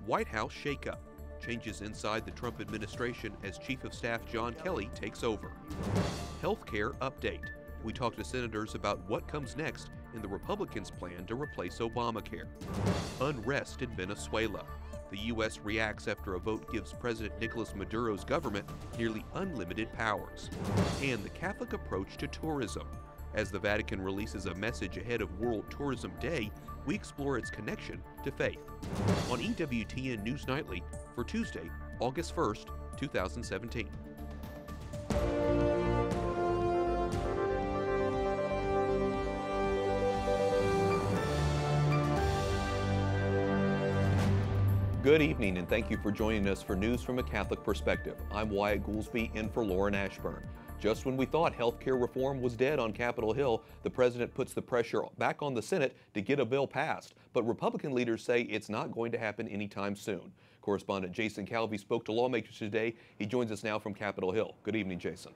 White House shakeup. Changes inside the Trump administration as Chief of Staff John Kelly takes over. Healthcare update. We talk to senators about what comes next in the Republicans' plan to replace Obamacare. Unrest in Venezuela. The U.S. reacts after a vote gives President Nicolas Maduro's government nearly unlimited powers. And the Catholic approach to tourism. As the Vatican releases a message ahead of World Tourism Day, we explore its connection to faith. On EWTN News Nightly for Tuesday, August 1st, 2017. Good evening, and thank you for joining us for News from a Catholic Perspective. I'm Wyatt Goolsby in for Lauren Ashburn. Just when we thought health care reform was dead on Capitol Hill, the president puts the pressure back on the Senate to get a bill passed. But Republican leaders say it's not going to happen anytime soon. Correspondent Jason Calvi spoke to lawmakers today. He joins us now from Capitol Hill. Good evening, Jason.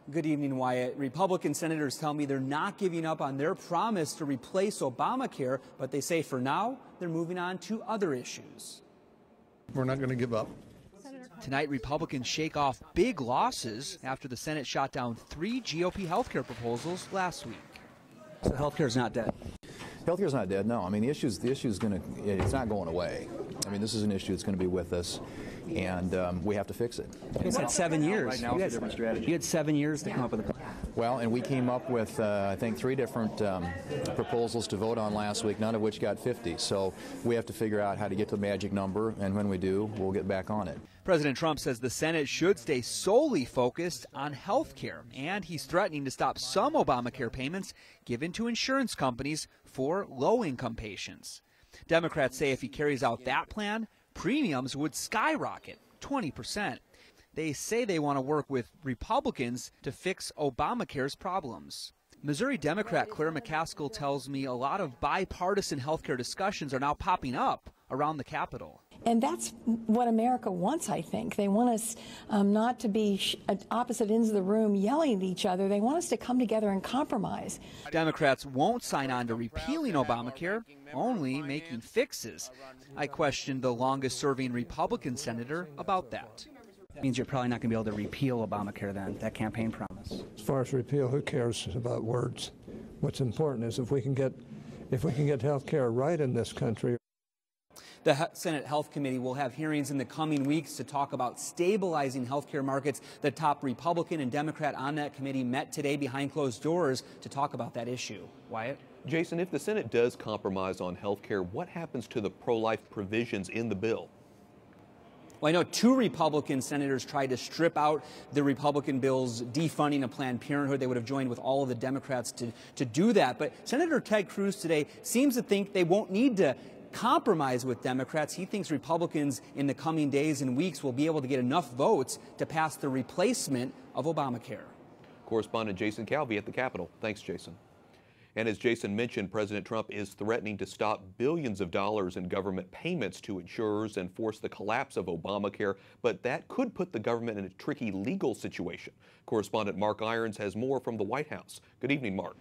Good evening, Wyatt. Republican senators tell me they're not giving up on their promise to replace Obamacare, but they say for now they're moving on to other issues. We're not going to give up. Tonight, Republicans shake off big losses after the Senate shot down 3 GOP health care proposals last week. So health care is not dead. Health care is not dead, no. I mean, the issue is it's not going away. I mean, this is an issue that's going to be with us, and we have to fix it. You had 7 years. Right now, it's a different strategy. You had 7 years to come up with a plan. Well, and we came up with, I think, 3 different proposals to vote on last week, none of which got 50. So we have to figure out how to get to the magic number, and when we do, we'll get back on it. President Trump says the Senate should stay solely focused on health care, and he's threatening to stop some Obamacare payments given to insurance companies for low-income patients. Democrats say if he carries out that plan, premiums would skyrocket 20%. They say they want to work with Republicans to fix Obamacare's problems. Missouri Democrat Claire McCaskill tells me a lot of bipartisan health care discussions are now popping up around the Capitol. And that's what America wants, I think. They want us not to be at opposite ends of the room yelling at each other. They want us to come together and compromise. Democrats won't sign on to repealing Obamacare, only making fixes. I questioned the longest-serving Republican senator about that. That means you're probably not going to be able to repeal Obamacare then, that campaign promise. As far as repeal, who cares about words? What's important is if we can get health care right in this country. The Senate Health Committee will have hearings in the coming weeks to talk about stabilizing healthcare markets. The top Republican and Democrat on that committee met today behind closed doors to talk about that issue. Wyatt? Jason, if the Senate does compromise on health care, what happens to the pro-life provisions in the bill? Well, I know 2 Republican senators tried to strip out the Republican bills defunding of Planned Parenthood. They would have joined with all of the Democrats to do that. But Senator Ted Cruz today seems to think they won't need to compromise with Democrats. He thinks Republicans in the coming days and weeks will be able to get enough votes to pass the replacement of Obamacare. Correspondent Jason Calvi at the Capitol. Thanks, Jason. And as Jason mentioned, President Trump is threatening to stop billions of dollars in government payments to insurers and force the collapse of Obamacare, but that could put the government in a tricky legal situation. Correspondent Mark Irons has more from the White House. Good evening, Mark.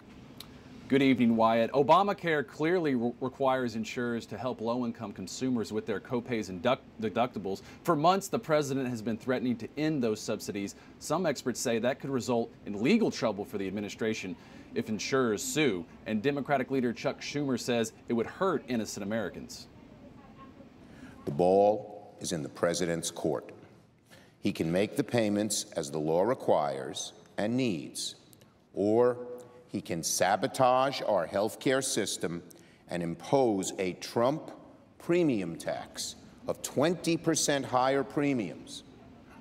Good evening, Wyatt. Obamacare clearly requires insurers to help low-income consumers with their copays and deductibles. For months, the president has been threatening to end those subsidies. Some experts say that could result in legal trouble for the administration if insurers sue. And Democratic leader Chuck Schumer says it would hurt innocent Americans. The ball is in the president's court. He can make the payments as the law requires and needs, or he can sabotage our health care system and impose a Trump premium tax of 20% higher premiums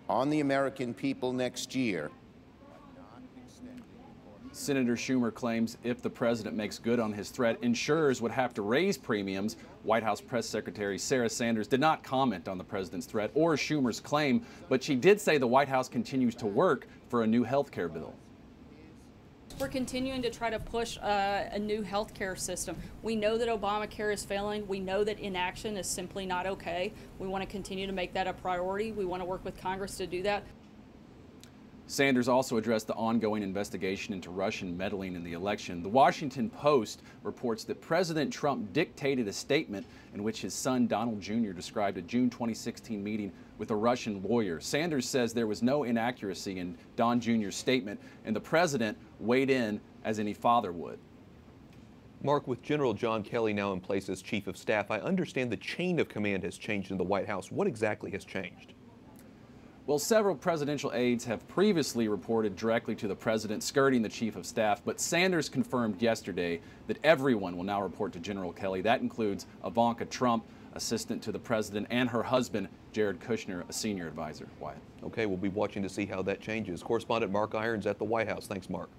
on the American people next year. Senator Schumer claims if the president makes good on his threat, insurers would have to raise premiums. White House Press Secretary Sarah Sanders did not comment on the president's threat or Schumer's claim, but she did say the White House continues to work for a new health care bill. We're continuing to try to push a new health care system. We know that Obamacare is failing. We know that inaction is simply not okay. We want to continue to make that a priority. We want to work with Congress to do that. Sanders also addressed the ongoing investigation into Russian meddling in the election. The Washington Post reports that President Trump dictated a statement in which his son Donald Jr. described a June 2016 meeting with a Russian lawyer. Sanders says there was no inaccuracy in Don Jr.'s statement, and the president weighed in as any father would. Mark, with General John Kelly now in place as Chief of Staff, I understand the chain of command has changed in the White House. What exactly has changed? Well, several presidential aides have previously reported directly to the president, skirting the Chief of Staff, but Sanders confirmed yesterday that everyone will now report to General Kelly. That includes Ivanka Trump, assistant to the president, and her husband, Jared Kushner, a senior advisor. Wyatt. Okay, we'll be watching to see how that changes. Correspondent Mark Irons at the White House. Thanks, Mark.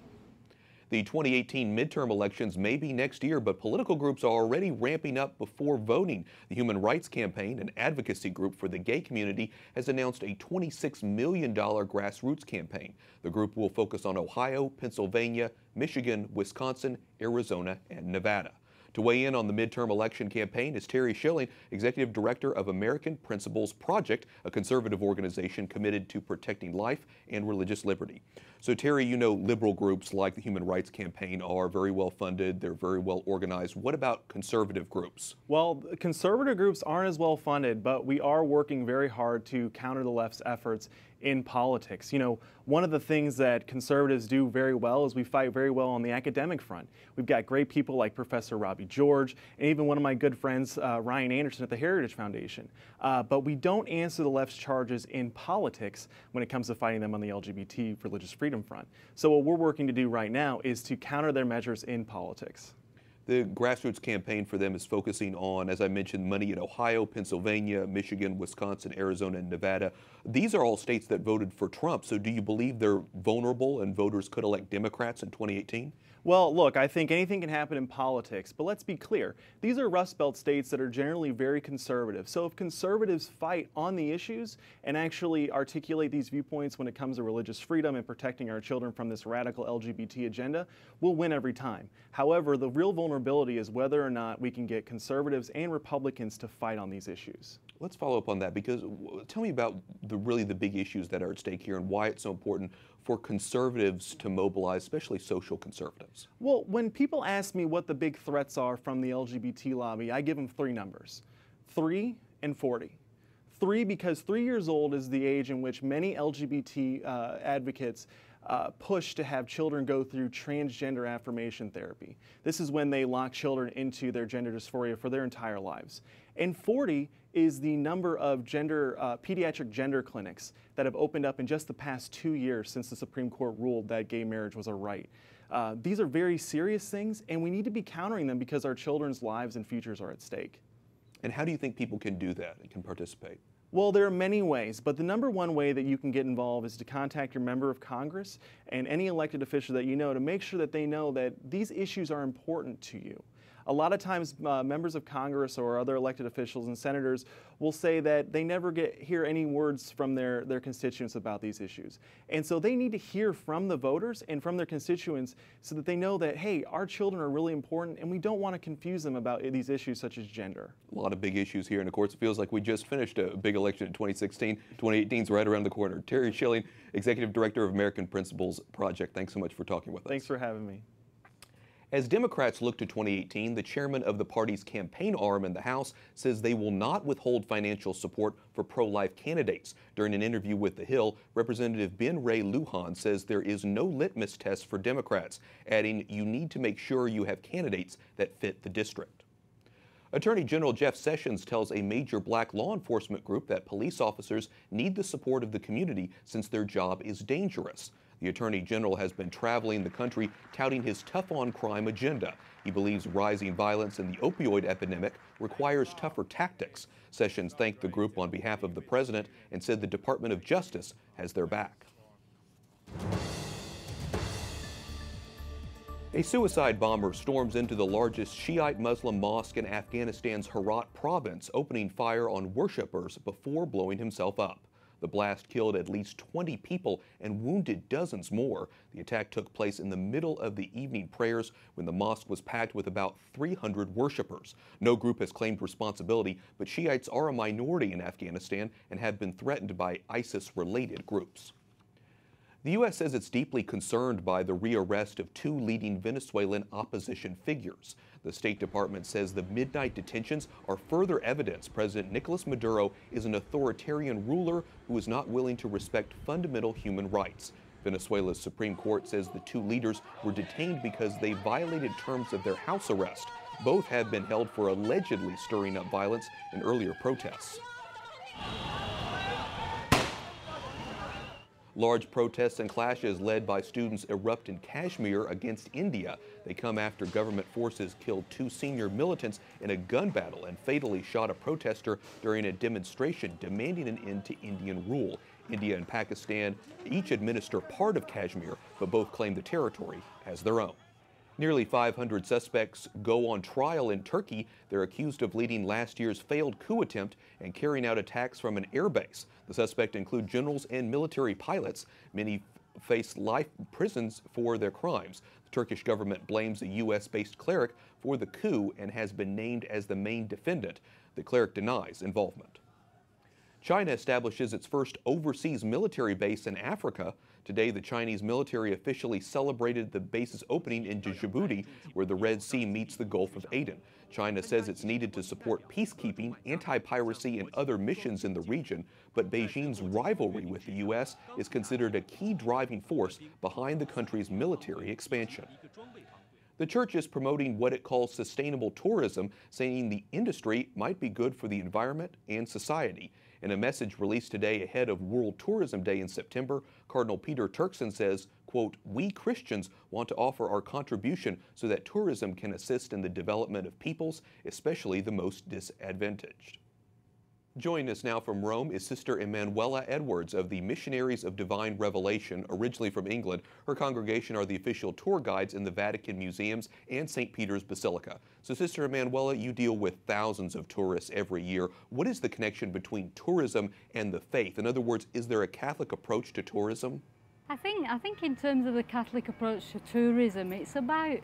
The 2018 midterm elections may be next year, but political groups are already ramping up before voting. The Human Rights Campaign, an advocacy group for the gay community, has announced a $26 million grassroots campaign. The group will focus on Ohio, Pennsylvania, Michigan, Wisconsin, Arizona, and Nevada. To weigh in on the midterm election campaign is Terry Schilling, Executive Director of American Principles Project, a conservative organization committed to protecting life and religious liberty. So Terry, you know liberal groups like the Human Rights Campaign are very well funded, they're very well organized. What about conservative groups? Well, conservative groups aren't as well funded, but we are working very hard to counter the left's efforts in politics. You know, one of the things that conservatives do very well is we fight very well on the academic front. We've got great people like Professor Robbie George and even one of my good friends, Ryan Anderson at the Heritage Foundation. But we don't answer the left's charges in politics when it comes to fighting them on the LGBT religious freedom front. So what we're working to do right now is to counter their measures in politics. The grassroots campaign for them is focusing on, as I mentioned, money in Ohio, Pennsylvania, Michigan, Wisconsin, Arizona, and Nevada. These are all states that voted for Trump. So do you believe they're vulnerable and voters could elect Democrats in 2018? Well, look, I think anything can happen in politics, but let's be clear. These are Rust Belt states that are generally very conservative. So if conservatives fight on the issues and actually articulate these viewpoints when it comes to religious freedom and protecting our children from this radical LGBT agenda, we'll win every time. However, the real vulnerability is whether or not we can get conservatives and Republicans to fight on these issues. Let's follow up on that, because tell me about really the big issues that are at stake here and why it's so important for conservatives to mobilize, especially social conservatives. Well, when people ask me what the big threats are from the LGBT lobby, I give them three numbers: 3 and 40. 3 because 3 years old is the age in which many LGBT advocates push to have children go through transgender affirmation therapy. This is when they lock children into their gender dysphoria for their entire lives. And 40 is the number of pediatric gender clinics that have opened up in just the past 2 years since the Supreme Court ruled that gay marriage was a right. These are very serious things, and we need to be countering them because our children's lives and futures are at stake. And how do you think people can do that and can participate? Well, there are many ways, but the number one way that you can get involved is to contact your member of Congress and any elected official that you know to make sure that they know that these issues are important to you. A lot of times members of Congress or other elected officials and senators will say that they never hear any words from their constituents about these issues. And so they need to hear from the voters and from their constituents so that they know that, hey, our children are really important and we don't want to confuse them about these issues such as gender. A lot of big issues here, and of course it feels like we just finished a big election in 2016. 2018 is right around the corner. Terry Schilling, Executive Director of American Principles Project, thanks so much for talking with us. Thanks for having me. As Democrats look to 2018, the chairman of the party's campaign arm in the House says they will not withhold financial support for pro-life candidates. During an interview with The Hill, Representative Ben Ray Lujan says there is no litmus test for Democrats, adding, "You need to make sure you have candidates that fit the district." Attorney General Jeff Sessions tells a major black law enforcement group that police officers need the support of the community since their job is dangerous. The Attorney General has been traveling the country touting his tough-on-crime agenda. He believes rising violence and the opioid epidemic requires tougher tactics. Sessions thanked the group on behalf of the president and said the Department of Justice has their back. A suicide bomber storms into the largest Shiite Muslim mosque in Afghanistan's Herat province, opening fire on worshippers before blowing himself up. The blast killed at least 20 people and wounded dozens more. The attack took place in the middle of the evening prayers when the mosque was packed with about 300 worshippers. No group has claimed responsibility, but Shiites are a minority in Afghanistan and have been threatened by ISIS-related groups. The U.S. says it's deeply concerned by the rearrest of 2 leading Venezuelan opposition figures. The State Department says the midnight detentions are further evidence President Nicolas Maduro is an authoritarian ruler who is not willing to respect fundamental human rights. Venezuela's Supreme Court says the 2 leaders were detained because they violated terms of their house arrest. Both have been held for allegedly stirring up violence in earlier protests. Large protests and clashes led by students erupt in Kashmir against India. They come after government forces killed 2 senior militants in a gun battle and fatally shot a protester during a demonstration demanding an end to Indian rule. India and Pakistan each administer part of Kashmir, but both claim the territory as their own. Nearly 500 suspects go on trial in Turkey. They're accused of leading last year's failed coup attempt and carrying out attacks from an airbase. The suspects include generals and military pilots. Many face life prisons for their crimes. The Turkish government blames a U.S.-based cleric for the coup and has been named as the main defendant. The cleric denies involvement. China establishes its first overseas military base in Africa. Today, the Chinese military officially celebrated the base's opening in Djibouti, where the Red Sea meets the Gulf of Aden. China says it's needed to support peacekeeping, anti-piracy, and other missions in the region, but Beijing's rivalry with the U.S. is considered a key driving force behind the country's military expansion. The church is promoting what it calls sustainable tourism, saying the industry might be good for the environment and society. In a message released today ahead of World Tourism Day in September, Cardinal Peter Turkson says, quote, "We Christians want to offer our contribution so that tourism can assist in the development of peoples, especially the most disadvantaged." Joining us now from Rome is Sister Manuela Edwards of the Missionaries of Divine Revelation, originally from England. Her congregation are the official tour guides in the Vatican museums and St. Peter's Basilica. So Sister Manuela, you deal with thousands of tourists every year. What is the connection between tourism and the faith? In other words, is there a Catholic approach to tourism? I think in terms of the Catholic approach to tourism, it's about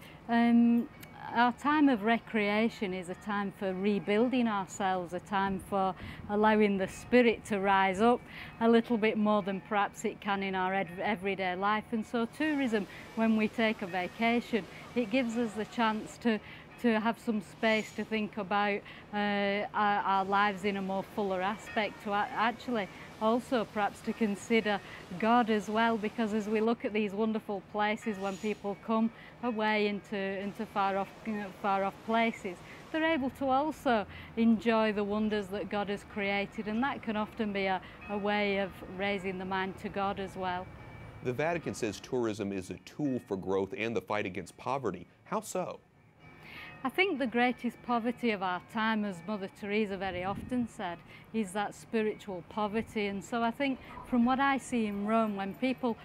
our time of recreation is a time for rebuilding ourselves, a time for allowing the spirit to rise up a little bit more than perhaps it can in our everyday life. And so tourism, when we take a vacation, it gives us the chance to have some space to think about our lives in a more fuller aspect, to actually also perhaps to consider God as well, because as we look at these wonderful places, when people come away into far off places, they're able to also enjoy the wonders that God has created, and that can often be a way of raising the mind to God as well. The Vatican says tourism is a tool for growth and the fight against poverty. How so? I think the greatest poverty of our time, as Mother Teresa very often said, is that spiritual poverty. And so I think from what I see in Rome, when people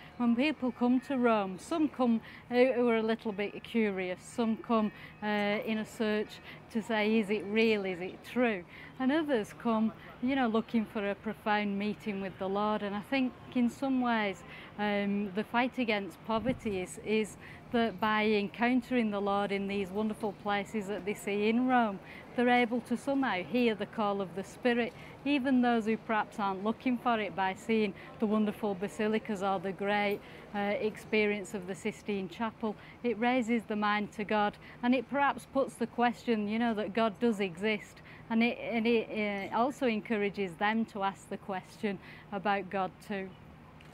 come to Rome, some come who are a little bit curious, some come in a search to say, is it real, is it true? And others come, looking for a profound meeting with the Lord. And I think in some ways the fight against poverty is that by encountering the Lord in these wonderful places that they see in Rome, they're able to somehow hear the call of the Spirit, even those who perhaps aren't looking for it, by seeing the wonderful basilicas or the great experience of the Sistine Chapel. It raises the mind to God, and it perhaps puts the question, that God does exist, and it also encourages them to ask the question about God too.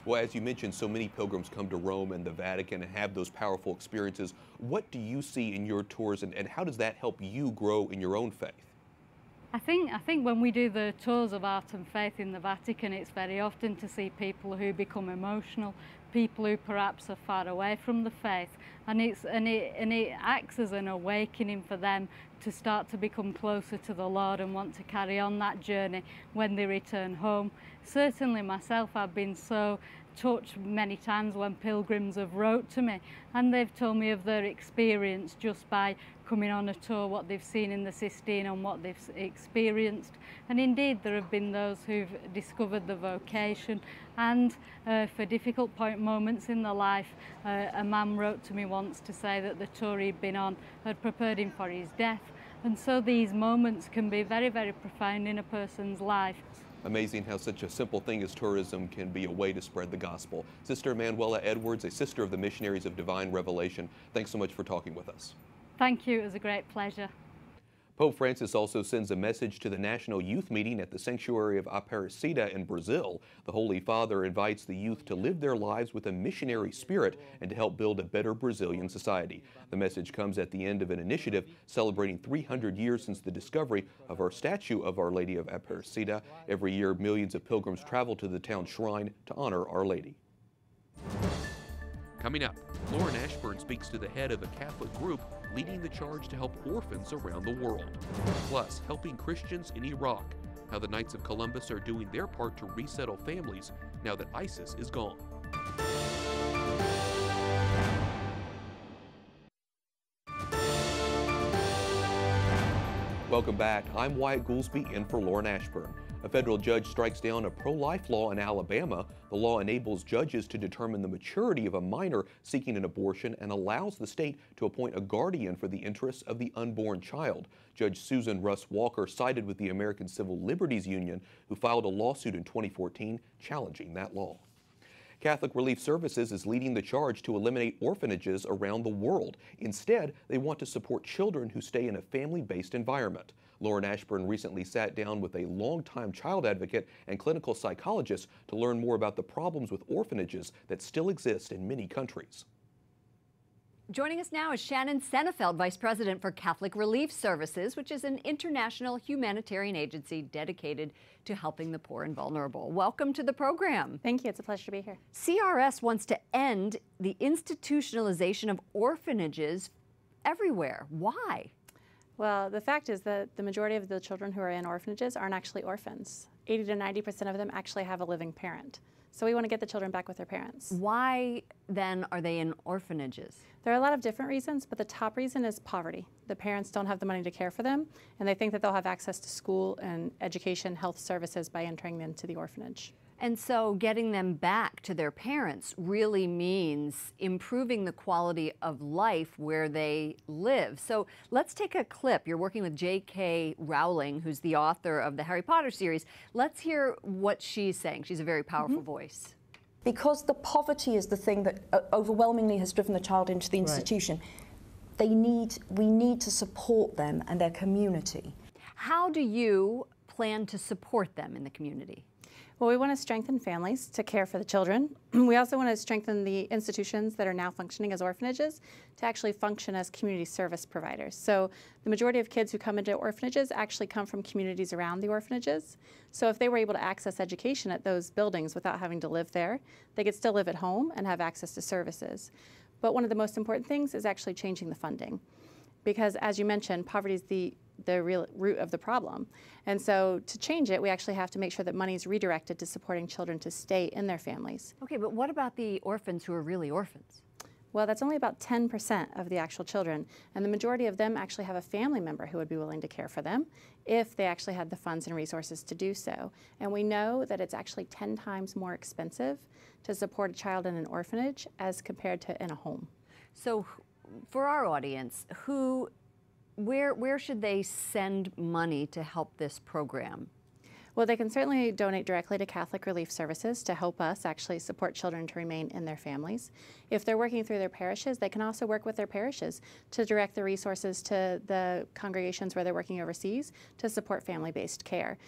Well, as you mentioned, so many pilgrims come to Rome and the Vatican and have those powerful experiences. What do you see in your tours, and how does that help you grow in your own faith? I think when we do the tours of art and faith in the Vatican, it's very often to see people who become emotional, people who perhaps are far away from the faith, and it acts as an awakening for them to start to become closer to the Lord and want to carry on that journey when they return home. Certainly myself, I've been so touched many times when pilgrims have wrote to me and they've told me of their experience just by coming on a tour, what they've seen in the Sistine and what they've experienced. And indeed there have been those who've discovered the vocation, and for difficult moments in their life, a man wrote to me once to say that the tour he'd been on had prepared him for his death. And so these moments can be very, very profound in a person's life. Amazing how such a simple thing as tourism can be a way to spread the gospel. Sister Manuela Edwards, a sister of the Missionaries of Divine Revelation, thanks so much for talking with us. Thank you. It was a great pleasure. Pope Francis also sends a message to the National Youth Meeting at the Sanctuary of Aparecida in Brazil. The Holy Father invites the youth to live their lives with a missionary spirit and to help build a better Brazilian society. The message comes at the end of an initiative celebrating 300 years since the discovery of our statue of Our Lady of Aparecida. Every year, millions of pilgrims travel to the town shrine to honor Our Lady. Coming up, Lauren Ashburn speaks to the head of a Catholic group leading the charge to help orphans around the world. Plus, helping Christians in Iraq, how the Knights of Columbus are doing their part to resettle families now that ISIS is gone. Welcome back. I'm Wyatt Goolsby in for Lauren Ashburn. A federal judge strikes down a pro-life law in Alabama. The law enables judges to determine the maturity of a minor seeking an abortion and allows the state to appoint a guardian for the interests of the unborn child. Judge Susan Russ Walker sided with the American Civil Liberties Union, who filed a lawsuit in 2014 challenging that law. Catholic Relief Services is leading the charge to eliminate orphanages around the world. Instead, they want to support children who stay in a family-based environment. Lauren Ashburn recently sat down with a longtime child advocate and clinical psychologist to learn more about the problems with orphanages that still exist in many countries. Joining us now is Shannon Senefeld, Vice President for Catholic Relief Services, which is an international humanitarian agency dedicated to helping the poor and vulnerable. Welcome to the program. Thank you. It's a pleasure to be here. CRS wants to end the institutionalization of orphanages everywhere. Why? Well, the fact is that the majority of the children who are in orphanages aren't actually orphans. 80 to 90% of them actually have a living parent. So we want to get the children back with their parents. Why then are they in orphanages? There are a lot of different reasons, but the top reason is poverty. The parents don't have the money to care for them, and they think that they'll have access to school and education, health services by entering them to the orphanage. And so getting them back to their parents really means improving the quality of life where they live. So let's take a clip. You're working with J.K. Rowling, who's the author of the Harry Potter series. Let's hear what she's saying. She's a very powerful voice. Because the poverty is the thing that overwhelmingly has driven the child into the institution, we need to support them and their community. How do you plan to support them in the community? Well, we want to strengthen families to care for the children. We also want to strengthen the institutions that are now functioning as orphanages to actually function as community service providers. So the majority of kids who come into orphanages actually come from communities around the orphanages. So if they were able to access education at those buildings without having to live there, they could still live at home and have access to services. But one of the most important things is actually changing the funding. Because as you mentioned, poverty is the real root of the problem. And so to change it, we actually have to make sure that money is redirected to supporting children to stay in their families. Okay, but what about the orphans who are really orphans? Well, that's only about 10% of the actual children, and the majority of them actually have a family member who would be willing to care for them if they actually had the funds and resources to do so. And we know that it's actually 10 times more expensive to support a child in an orphanage as compared to in a home. So for our audience, where should they send money to help this program? Well, they can certainly donate directly to Catholic Relief Services to help us actually support children to remain in their families. If they're working through their parishes, they can also work with their parishes to direct the resources to the congregations where they're working overseas to support family-based care.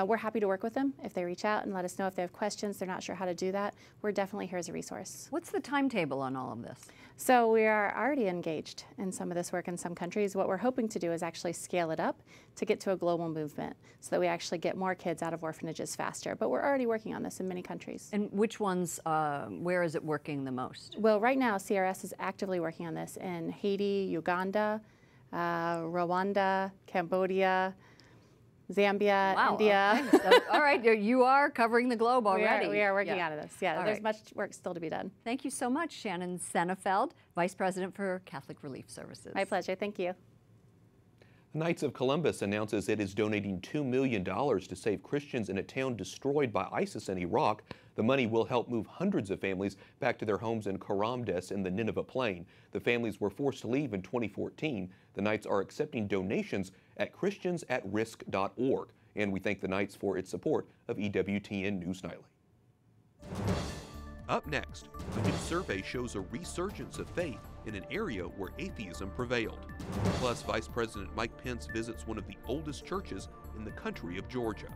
We're happy to work with them. If they reach out and let us know if they have questions, they're not sure how to do that, we're definitely here as a resource. What's the timetable on all of this? So we are already engaged in some of this work in some countries. What we're hoping to do is actually scale it up to get to a global movement so that we actually get more kids out of orphanages faster. But we're already working on this in many countries. And which ones, where is it working the most? Well, right now CRS is actively working on this in Haiti, Uganda, Rwanda, Cambodia, Zambia, wow, India. Okay. So, all right, you are covering the globe already. We are working out of this. Yeah, all there's right. much work still to be done. Thank you so much, Shannon Senefeld, Vice President for Catholic Relief Services. My pleasure. Thank you. The Knights of Columbus announces it is donating $2 million to save Christians in a town destroyed by ISIS in Iraq. The money will help move hundreds of families back to their homes in Karamdes in the Nineveh Plain. The families were forced to leave in 2014. The Knights are accepting donations at christiansAtRisk.org. And we thank the Knights for its support of EWTN News Nightly. Up next, a new survey shows a resurgence of faith in an area where atheism prevailed. Plus, Vice President Mike Pence visits one of the oldest churches in the country of Georgia.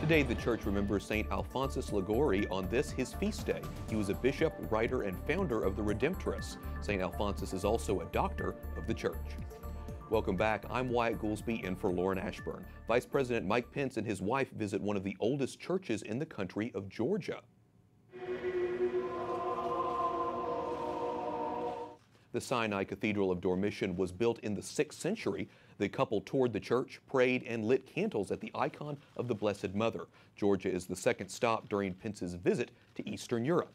Today, the church remembers StAlphonsus Liguori on this, his feast day. He was a bishop, writer, and founder of the Redemptorists. StAlphonsus is also a doctor of the church. Welcome back. I'm Wyatt Goolsby in for Lauren Ashburn. Vice President Mike Pence and his wife visit one of the oldest churches in the country of Georgia. The Sinai Cathedral of Dormition was built in the 6th century. The couple toured the church, prayed, and lit candles at the icon of the Blessed Mother. Georgia is the second stop during Pence's visit to Eastern Europe.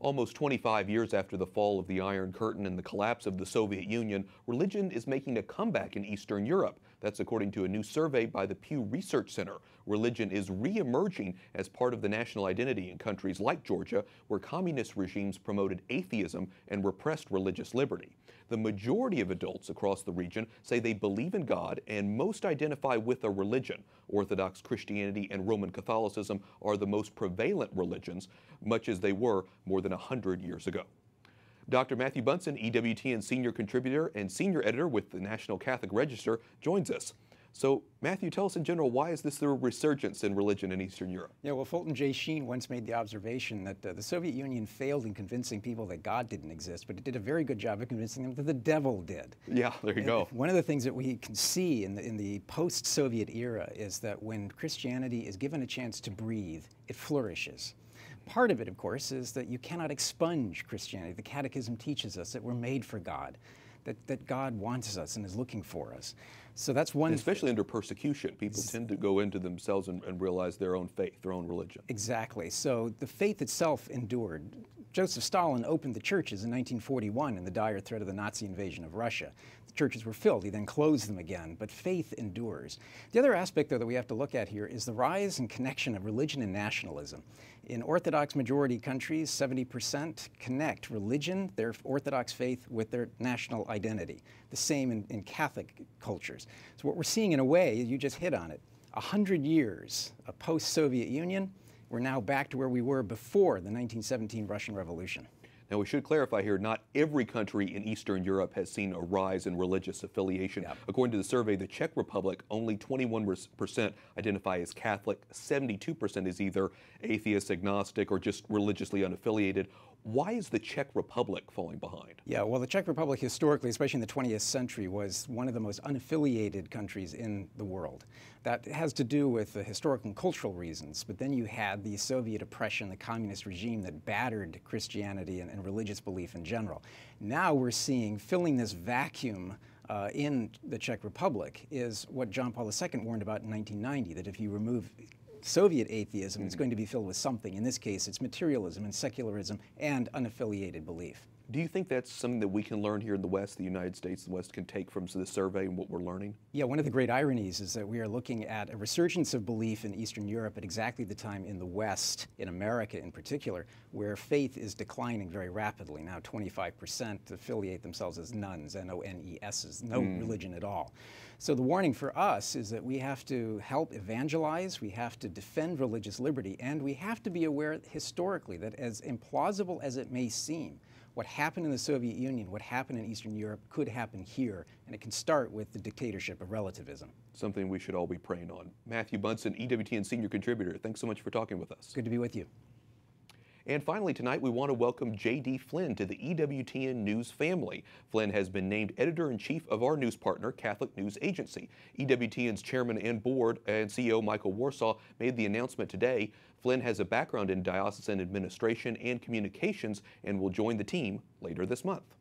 Almost 25 years after the fall of the Iron Curtain and the collapse of the Soviet Union, religion is making a comeback in Eastern Europe. That's according to a new survey by the Pew Research Center. Religion is re-emerging as part of the national identity in countries like Georgia, where communist regimes promoted atheism and repressed religious liberty. The majority of adults across the region say they believe in God and most identify with a religion. Orthodox Christianity and Roman Catholicism are the most prevalent religions, much as they were more than 100 years ago. Dr. Matthew Bunsen, EWTN senior contributor and senior editor with the National Catholic Register, joins us. So, Matthew, tell us in general, why is this a resurgence in religion in Eastern Europe? Yeah, well, Fulton J. Sheen once made the observation that the Soviet Union failed in convincing people that God didn't exist, but it did a very good job of convincing them that the devil did. Yeah, there you go. One of the things that we can see in the post-Soviet era is that when Christianity is given a chance to breathe, it flourishes. Part of it, of course, is that you cannot expunge Christianity. The Catechism teaches us that we're made for God, that God wants us and is looking for us. So that's one. And especially under persecution, people tend to go into themselves and realize their own faith, their own religion. Exactly. So the faith itself endured. Joseph Stalin opened the churches in 1941 in the dire threat of the Nazi invasion of Russia. The churches were filled. He then closed them again, but faith endures. The other aspect, though, that we have to look at here is the rise and connection of religion and nationalism. In Orthodox majority countries, 70% connect religion, their Orthodox faith, with their national identity. The same in Catholic cultures. So what we're seeing in a way, you just hit on it, 100 years of post-Soviet Union, we're now back to where we were before the 1917 Russian Revolution. Now, we should clarify here, not every country in Eastern Europe has seen a rise in religious affiliation. Yep. According to the survey, the Czech Republic, only 21% identify as Catholic, 72% is either atheist, agnostic, or just religiously unaffiliated. Why is the Czech Republic falling behind? Yeah, well, the Czech Republic historically, especially in the 20th century, was one of the most unaffiliated countries in the world. That has to do with the historical and cultural reasons, but then you had the Soviet oppression, the communist regime that battered Christianity and religious belief in general. Now we're seeing, filling this vacuum in the Czech Republic is what John Paul II warned about in 1990, that if you remove Soviet atheism, it's going to be filled with something. In this case, it's materialism and secularism and unaffiliated belief. Do you think that's something that we can learn here in the West, the United States, the West can take from this survey and what we're learning? Yeah, one of the great ironies is that we are looking at a resurgence of belief in Eastern Europe at exactly the time in the West, in America in particular, where faith is declining very rapidly. Now 25% affiliate themselves as nuns, N-O-N-E-S's, no religion at all. So the warning for us is that we have to help evangelize, we have to defend religious liberty, and we have to be aware historically that as implausible as it may seem, what happened in the Soviet Union, what happened in Eastern Europe could happen here, and it can start with the dictatorship of relativism. Something we should all be praying on. Matthew Bunsen, EWTN senior contributor, thanks so much for talking with us. Good to be with you. And finally tonight, we want to welcome J.D. Flynn to the EWTN News family. Flynn has been named editor-in-chief of our news partner, Catholic News Agency. EWTN's chairman and board and CEO Michael Warsaw made the announcement today. Flynn has a background in diocesan administration and communications and will join the team later this month.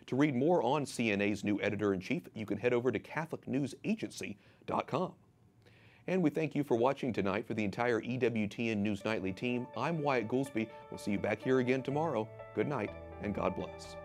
To read more on CNA's new editor-in-chief, you can head over to CatholicNewsAgency.com. And we thank you for watching tonight. For the entire EWTN News Nightly team, I'm Wyatt Goolsby. We'll see you back here again tomorrow. Good night, and God bless.